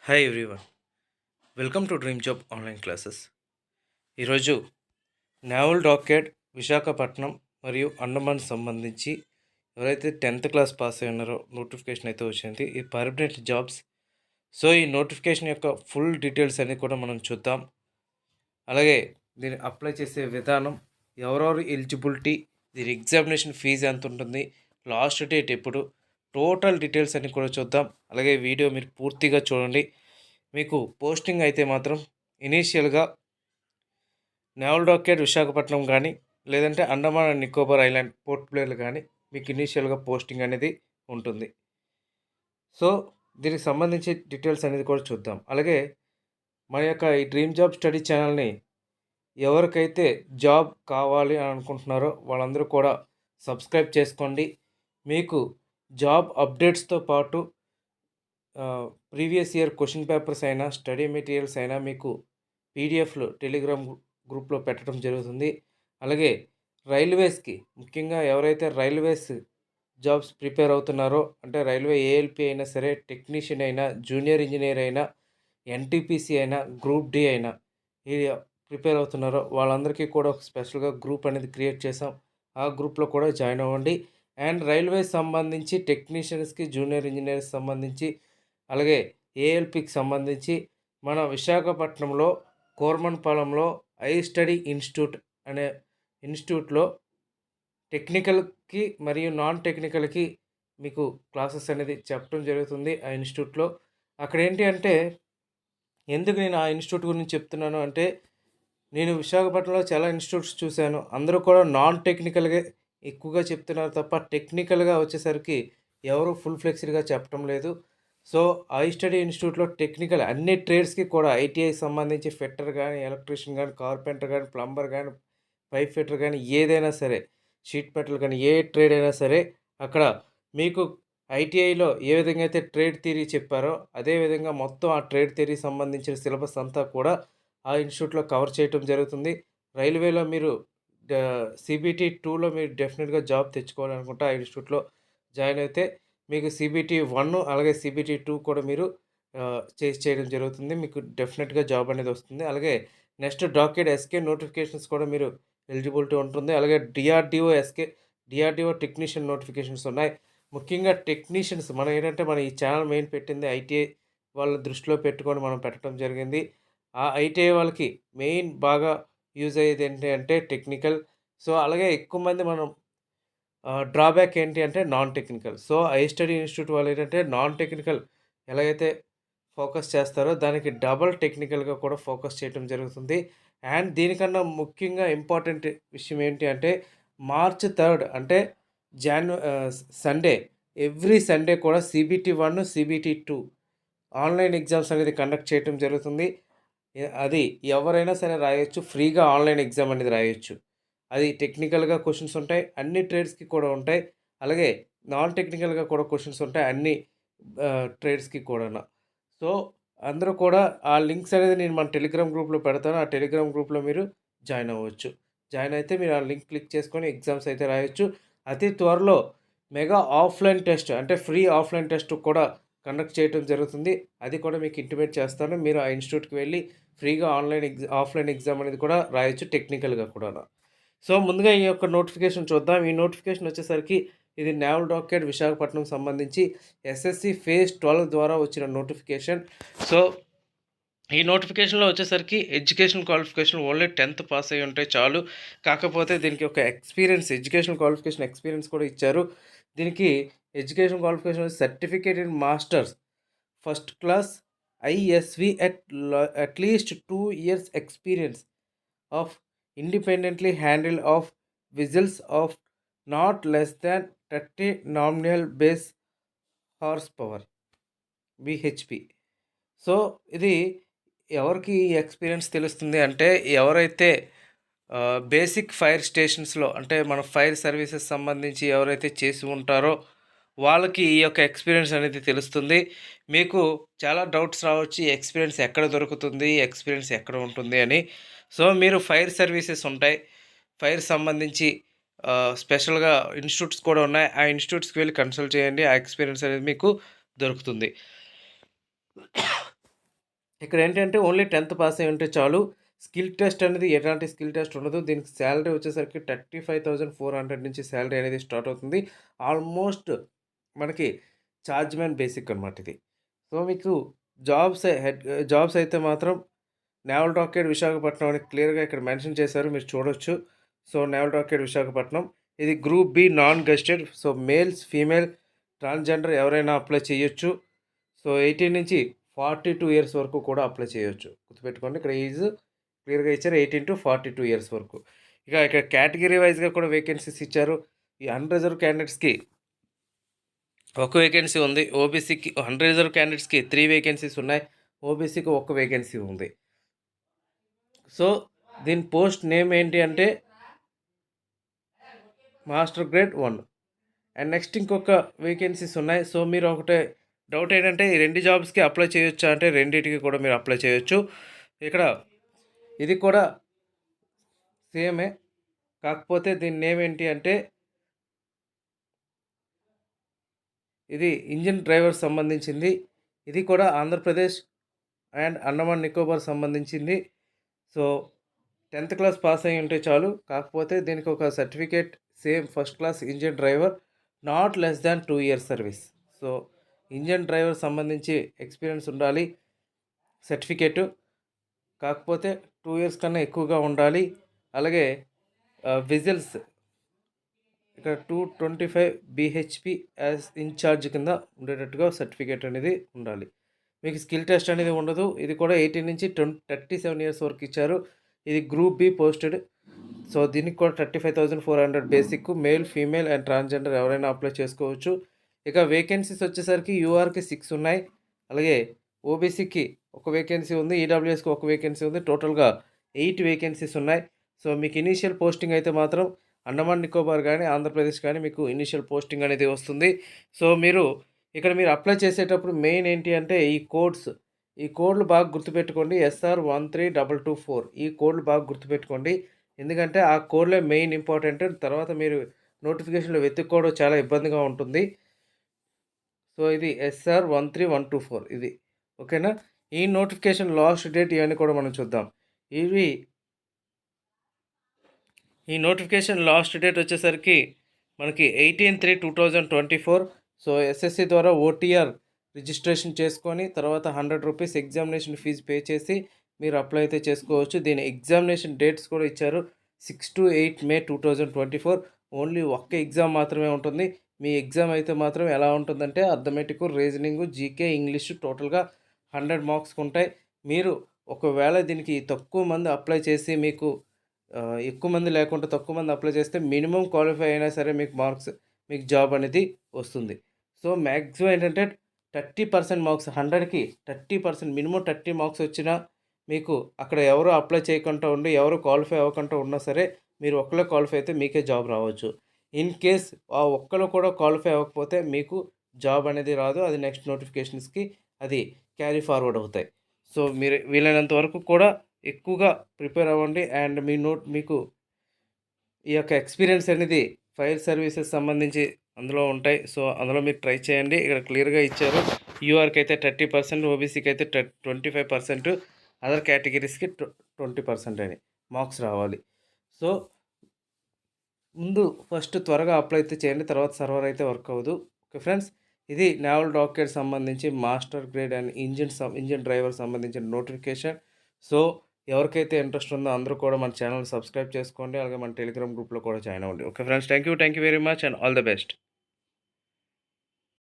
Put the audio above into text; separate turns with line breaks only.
Hi everyone, welcome to dream job online classes. ఈరోజు naval docket Visakhapatnam మరియు అండమాన్ సంబంధించి ఎవరైతే 10th క్లాస్ పాస్ అయి ఉన్నారో నోటిఫికేషన్ అయితే వచ్చింది. ఈ పర్మనెంట్ జాబ్స్. సో ఈ నోటిఫికేషన్ యొక్క ఫుల్ డీటెయిల్స్ అన్ని కూడా మనం చూద్దాం. అలాగే దీన్ని అప్లై చేసే విధానం, ఎవరెవరు ఎలిజిబిలిటీ, దీని ఎగ్జామినేషన్ ఫీజు ఎంత ఉంటుంది, లాస్ట్ డేట్ ఎప్పుడు, టోటల్ డీటెయిల్స్ అన్ని కూడా చూద్దాం. అలాగే వీడియో మీరు పూర్తిగా చూడండి. మీకు పోస్టింగ్ అయితే మాత్రం ఇనీషియల్గా నావల్ డాకెట్ విశాఖపట్నం కానీ, లేదంటే Andaman and Nicobar island port ప్లేయర్లు కానీ మీకు ఇనీషియల్గా పోస్టింగ్ అనేది ఉంటుంది. సో దీనికి సంబంధించి డీటెయిల్స్ అనేది కూడా చూద్దాం. అలాగే మన యొక్క ఈ డ్రీమ్ జాబ్ స్టడీ ఛానల్ని ఎవరికైతే జాబ్ కావాలి అని అనుకుంటున్నారో వాళ్ళందరూ కూడా సబ్స్క్రైబ్ చేసుకోండి. మీకు జాబ్ అప్డేట్స్తో పాటు ప్రీవియస్ ఇయర్ క్వశ్చన్ పేపర్స్ అయినా, స్టడీ మెటీరియల్స్ అయినా మీకు పీడిఎఫ్లు టెలిగ్రామ్ గ్రూప్లో పెట్టడం జరుగుతుంది. అలాగే రైల్వేస్కి, ముఖ్యంగా ఎవరైతే రైల్వేస్ జాబ్స్ ప్రిపేర్ అవుతున్నారో, అంటే రైల్వే ఏఎల్పి అయినా సరే, టెక్నీషియన్ అయినా, జూనియర్ ఇంజనీర్ అయినా, ఎన్టీపీసీ అయినా, గ్రూప్ డి అయినా, ఇది ప్రిపేర్ అవుతున్నారో వాళ్ళందరికీ కూడా ఒక స్పెషల్గా గ్రూప్ అనేది క్రియేట్ చేసాం. ఆ గ్రూప్లో కూడా జాయిన్ అవ్వండి. అండ్ రైల్వేస్ సంబంధించి టెక్నీషియన్స్కి, జూనియర్ ఇంజనీర్స్ సంబంధించి, అలాగే ఏఎల్పికి సంబంధించి మన విశాఖపట్నంలో కోర్మన్పాలెంలో ఐ స్టడీ ఇన్స్టిట్యూట్ అనే ఇన్స్టిట్యూట్లో టెక్నికల్కి మరియు నాన్ టెక్నికల్కి మీకు క్లాసెస్ అనేది చెప్పడం జరుగుతుంది ఆ ఇన్స్టిట్యూట్లో. అక్కడ ఏంటి అంటే, ఎందుకు నేను ఆ ఇన్స్టిట్యూట్ గురించి చెప్తున్నాను అంటే, నేను విశాఖపట్నంలో చాలా ఇన్స్టిట్యూట్స్ చూశాను. అందరూ కూడా నాన్ టెక్నికల్గా ఎక్కువగా చెప్తున్నారు తప్ప టెక్నికల్గా వచ్చేసరికి ఎవరు ఫుల్ ఫ్లెక్స్డ్గా చెప్పడం లేదు. సో ఐ స్టడీ ఇన్స్టిట్యూట్లో టెక్నికల్ అన్ని ట్రేడ్స్కి కూడా ఐటీఐ సంబంధించి ఫిట్టర్ కానీ, ఎలక్ట్రీషియన్ కానీ, కార్పెంటర్ కానీ, ప్లంబర్ కానీ, పైప్ ఫిట్టర్ కానీ, ఏదైనా సరే, షీట్ మెటల్ కానీ, ఏ ట్రేడ్ అయినా సరే అక్కడ మీకు ఐటీఐలో ఏ విధంగా అయితే ట్రేడ్ థియరీ చెప్పారో అదేవిధంగా మొత్తం ఆ ట్రేడ్ థియరీ సంబంధించిన సిలబస్ అంతా కూడా ఆ ఇన్స్టిట్యూట్లో కవర్ చేయటం జరుగుతుంది. రైల్వేలో మీరు సిబిటీ 2లో మీరు డెఫినెట్గా జాబ్ తెచ్చుకోవాలనుకుంటే ఆ ఇన్స్టిట్యూట్లో జాయిన్ అయితే మీకు సిబిటీ 1 అలాగే సిబిటీ 2 కూడా మీరు చేయడం జరుగుతుంది. మీకు డెఫినెట్గా జాబ్ అనేది వస్తుంది. అలాగే నెక్స్ట్ డాకెట్ ఎస్కే నోటిఫికేషన్స్ కూడా మీరు ఎలిజిబిలిటీ ఉంటుంది. అలాగే డిఆర్డిఓ టెక్నీషియన్ నోటిఫికేషన్స్ ఉన్నాయి. ముఖ్యంగా టెక్నీషియన్స్ మనం ఏంటంటే, మన ఈ ఛానల్ మెయిన్ పెట్టింది ఐటీఐ వాళ్ళ దృష్టిలో పెట్టుకొని మనం పెట్టడం జరిగింది. ఆ ఐటీఐ వాళ్ళకి మెయిన్ బాగా యూజ్ అయ్యేది ఏంటి అంటే టెక్నికల్. సో అలాగే ఎక్కువ మంది మనం డ్రాబ్యాక్ ఏంటి అంటే non technical. So I study institute వాళ్ళు ఏంటంటే నాన్ టెక్నికల్ ఎలాగైతే ఫోకస్ చేస్తారో దానికి డబల్ టెక్నికల్గా కూడా ఫోకస్ చేయడం జరుగుతుంది. అండ్ దీనికన్నా ముఖ్యంగా ఇంపార్టెంట్ విషయం ఏంటి అంటే, మార్చ్ 3 అంటే సండే, ఎవ్రీ సండే కూడా సిబిటీ 1, సిబిటీ 2 ఆన్లైన్ ఎగ్జామ్స్ అనేది కండక్ట్ చేయడం జరుగుతుంది. అది ఎవరైనా సరే రాయొచ్చు. ఫ్రీగా ఆన్లైన్ ఎగ్జామ్ అనేది రాయొచ్చు. అది టెక్నికల్గా క్వశ్చన్స్ ఉంటాయి, అన్ని ట్రేడ్స్కి కూడా ఉంటాయి. అలాగే నాన్ టెక్నికల్గా కూడా క్వశ్చన్స్ ఉంటాయి అన్ని ట్రేడ్స్కి కూడా. సో అందరూ కూడా ఆ లింక్స్ అనేది నేను మన టెలిగ్రామ్ గ్రూప్లో పెడతాను. ఆ టెలిగ్రామ్ గ్రూప్లో మీరు జాయిన్ అవ్వచ్చు. జాయిన్ అయితే మీరు ఆ లింక్ క్లిక్ చేసుకొని ఎగ్జామ్స్ అయితే రాయొచ్చు. అతి త్వరలో మెగా ఆఫ్లైన్ టెస్ట్, అంటే ఫ్రీ ఆఫ్లైన్ టెస్ట్ కూడా కండక్ట్ చేయడం జరుగుతుంది. అది కూడా మీకు ఇంటిమేట్ చేస్తాను. మీరు ఆ ఇన్స్టిట్యూట్కి వెళ్ళి ఫ్రీగా ఆఫ్లైన్ ఎగ్జామ్ అనేది కూడా రాయొచ్చు, టెక్నికల్గా కూడా. సో ముందుగా ఈ యొక్క నోటిఫికేషన్ చూద్దాం. ఈ నోటిఫికేషన్ వచ్చేసరికి ఇది నావల్ డాకెట్ విశాఖపట్నం సంబంధించి ఎస్ఎస్సి ఫేజ్ 12 ద్వారా వచ్చిన నోటిఫికేషన్. సో ఈ నోటిఫికేషన్లో వచ్చేసరికి education qualification only 10th pass అయ్యి ఉంటే చాలు. కాకపోతే దీనికి ఒక ఎడ్యుకేషన్ క్వాలిఫికేషన్ ఎక్స్పీరియన్స్ కూడా ఇచ్చారు. దీనికి education qualification certificate in masters first class ISV at least 2 years experience of independently handle of vessels of not less than 30 nominal base horsepower BHP. So ఇది ఎవరికి ఎక్స్పీరియన్స్ తెలుస్తుంది అంటే, ఎవరైతే బేసిక్ ఫైర్ స్టేషన్స్లో, అంటే మన ఫైర్ సర్వీసెస్ సంబంధించి ఎవరైతే చేసి ఉంటారో వాళ్ళకి ఈ యొక్క ఎక్స్పీరియన్స్ అనేది తెలుస్తుంది. మీకు చాలా డౌట్స్ రావచ్చు, ఈ ఎక్స్పీరియన్స్ ఎక్కడ దొరుకుతుంది, ఎక్స్పీరియన్స్ ఎక్కడ ఉంటుంది అని. సో మీరు ఫైర్ సర్వీసెస్ ఉంటాయి, ఫైర్ సంబంధించి స్పెషల్గా ఇన్స్టిట్యూట్స్ కూడా ఉన్నాయి. ఆ ఇన్స్టిట్యూట్స్కి వెళ్ళి కన్సల్ట్ చేయండి, ఆ ఎక్స్పీరియన్స్ అనేది మీకు దొరుకుతుంది. ఇక్కడ ఏంటంటే ఓన్లీ 10th పాస్ అయ్యి ఉంటే చాలు. స్కిల్ టెస్ట్ అనేది ఎలాంటి స్కిల్ టెస్ట్ ఉండదు. దీనికి సాలరీ వచ్చేసరికి 35,400 నుంచి సాలరీ అనేది స్టార్ట్ అవుతుంది. ఆల్మోస్ట్ మనకి చార్జ్‌మ్యాన్ బేసిక్ అనమాట ఇది. సో, మీకు జాబ్స్ అయితే మాత్రం నేవల్ రాకెట్ విశాఖపట్నం అని క్లియర్‌గా ఇక్కడ మెన్షన్ చేశారు. మీరు చూడొచ్చు. So, naval rocket Visakhapatnam. ఇది group B non gazetted. So, males, female, transgender ఎవరైనా అప్లై చేయొచ్చు. సో, 18 నుంచి 42 ఇయర్స్ వరకు కూడా అప్లై చేయొచ్చు. గుర్తుపెట్టుకోండి. ఇక్కడ ఏజ్ క్లియర్‌గా ఇచ్చారు. 18-42 ఇయర్స్ వరకు. ఇక ఇక్కడ కేటగిరీ వైస్‌గా కూడా వేకెన్సీస్ ఇచ్చారు. ఈ అన్‌రిజర్వ్డ్ క్యాండిడేట్స్‌కి ఒక వేకెన్సీ ఉంది. ఓబీసీకి అన్‌రిజర్వ్డ్ క్యాండిడేట్స్‌కి 3 వేకెన్సీస్ ఉన్నాయి. ఓబీసీకి ఒక వేకెన్సీ ఉంది. సో, దీని పోస్ట్ నేమ్ ఏంటి అంటే మాస్టర్ గ్రేడ్ 1. అండ్ నెక్స్ట్ ఇంకొక వేకెన్సీస్ ఉన్నాయి. సో, మీరు ఒకటే డౌట్ ఏంటంటే ఈ 2 జాబ్స్‌కి అప్లై చేయొచ్చా అంటే రెండిటికి కూడా మీరు అప్లై చేయొచ్చు. ఇక్కడ ఇది కూడా సేమే. కాకపోతే దీని నేమ్ ఏంటి అంటే ఇది ఇంజిన్ డ్రైవర్ సంబంధించింది. ఇది కూడా ఆంధ్రప్రదేశ్ అండ్ అండమాన్ నికోబార్ సంబంధించింది. సో, 10th క్లాస్ పాస్ అయ్యి ఉంటే చాలు. కాకపోతే దీనికి ఒక certificate same first class engine driver not less than 2 years service. So, engine driver సంబంధించి ఎక్స్పీరియన్స్ ఉండాలి. సర్టిఫికేటు కాకపోతే 2 ఇయర్స్ కన్నా ఎక్కువగా ఉండాలి. అలాగే విజిల్స్ ఇక్కడ 225 బీహెచ్‌పీ యాజ్ ఇన్‌చార్జ్ కింద ఉండేటట్టుగా సర్టిఫికేట్ అనేది ఉండాలి. మీకు స్కిల్ టెస్ట్ అనేది ఉండదు. ఇది కూడా 18 నుంచి 37 ఇయర్స్ వరకు ఇచ్చారు. ఇది గ్రూప్ బి పోస్టెడ్. సో, దీనికి కూడా 35,400 basic. Male, female and transgender ఎవరైనా అప్లై చేసుకోవచ్చు. ఇక వేకెన్సీస్ వచ్చేసరికి యూఆర్‌కి 6 ఉన్నాయి. అలాగే ఓబీసీకి ఒక వేకెన్సీ ఉంది. ఈడబ్ల్యూఎస్‌కి ఒక వేకెన్సీ ఉంది. టోటల్‌గా 8 వేకెన్సీస్ ఉన్నాయి. సో, మీకు ఇనీషియల్ పోస్టింగ్ అయితే మాత్రం అండమాన్ నికోబార్ కానీ, ఆంధ్రప్రదేశ్ కానీ మీకు ఇనీషియల్ పోస్టింగ్ అనేది వస్తుంది. సో, మీరు అప్లై చేసేటప్పుడు మెయిన్ ఏంటి అంటే ఈ కోడ్లు బాగా గుర్తుపెట్టుకోండి. SR13224 ఈ కోడ్లు బాగా గుర్తుపెట్టుకోండి. ఎందుకంటే ఆ కోడ్‌లే మెయిన్ ఇంపార్టెంట్. తర్వాత మీరు నోటిఫికేషన్‌లో వెతుక్కోవడం చాలా ఇబ్బందిగా ఉంటుంది. సో, ఇది SR13124 ఇది. ఓకేనా? ఈ నోటిఫికేషన్ లాస్ట్ డేట్ ఇవన్నీ కూడా మనం చూద్దాం. ఇవి ఈ నోటిఫికేషన్ లాస్ట్ డేట్ వచ్చేసరికి మనకి 18/3/2024. సో, ఎస్ఎస్సి ద్వారా ఓటీఆర్ రిజిస్ట్రేషన్ చేసుకొని తర్వాత ₹100 ఎగ్జామినేషన్ ఫీజు పే చేసి మీరు అప్లై అయితే చేసుకోవచ్చు. దీని ఎగ్జామినేషన్ డేట్స్ కూడా ఇచ్చారు. 6-8 మే 2024. ఓన్లీ ఒక్క ఎగ్జామ్ మాత్రమే ఉంటుంది. మీ ఎగ్జామ్ అయితే మాత్రం ఎలా ఉంటుందంటే అర్థమెటిక్, రీజనింగ్, జీకే, ఇంగ్లీష్ టోటల్‌గా 100 మార్క్స్‌కి ఉంటాయి. మీరు ఒకవేళ దీనికి తక్కువ మంది అప్లై చేసి మీకు ఎక్కువ మంది లేకుండా తక్కువ మంది అప్లై చేస్తే మినిమమ్ క్వాలిఫై అయినా సరే మీకు జాబ్ అనేది వస్తుంది. సో, మ్యాక్సిమం ఏంటంటే 30% మార్క్స్ 100కి 30% మినిమమ్ 30 మార్క్స్ వచ్చినా మీకు అక్కడ ఎవరు అప్లై చేయకుండా ఉండి, ఎవరు క్వాలిఫై అవ్వకుండా ఉన్నా సరే మీరు ఒక్కళ్ళే క్వాలిఫై అయితే మీకే జాబ్ రావచ్చు. ఇన్ కేస్ ఆ ఒక్కళ్ళు కూడా క్వాలిఫై అవ్వకపోతే మీకు జాబ్ అనేది రాదు. అది నెక్స్ట్ నోటిఫికేషన్స్‌కి అది క్యారీ ఫార్వర్డ్ అవుతాయి. సో, మీరు వీలైనంత వరకు కూడా ఎక్కువగా ప్రిపేర్ అవ్వండి. అండ్ మీకు ఈ యొక్క ఎక్స్పీరియన్స్ అనేది ఫైర్ సర్వీసెస్ సంబంధించి అందులో ఉంటాయి. సో, అందులో మీరు ట్రై చేయండి. ఇక్కడ క్లియర్‌గా ఇచ్చారు. యూఆర్‌కి అయితే 30%, ఓబీసీకి అయితే 25%, అదర్ కేటగిరీస్‌కి 20% అని మార్క్స్ రావాలి. సో, ముందు ఫస్ట్ త్వరగా అప్లై అయితే చేయండి. తర్వాత సర్వర్ అయితే వర్క్ అవ్వదు. Okay friends. ఇది నేవల్ రాకెట్ సంబంధించి master grade and engine driver సంబంధించిన నోటిఫికేషన్. సో, ఎవరికైతే ఇంట్రెస్ట్ ఉందో అందరూ కూడా మన ఛానెల్‌ని సబ్స్క్రైబ్ చేసుకోండి. అలాగే మన టెలిగ్రామ్ గ్రూప్‌లో కూడా జాయిన్ అవ్వండి. Okay friends. Thank you very much and all the best.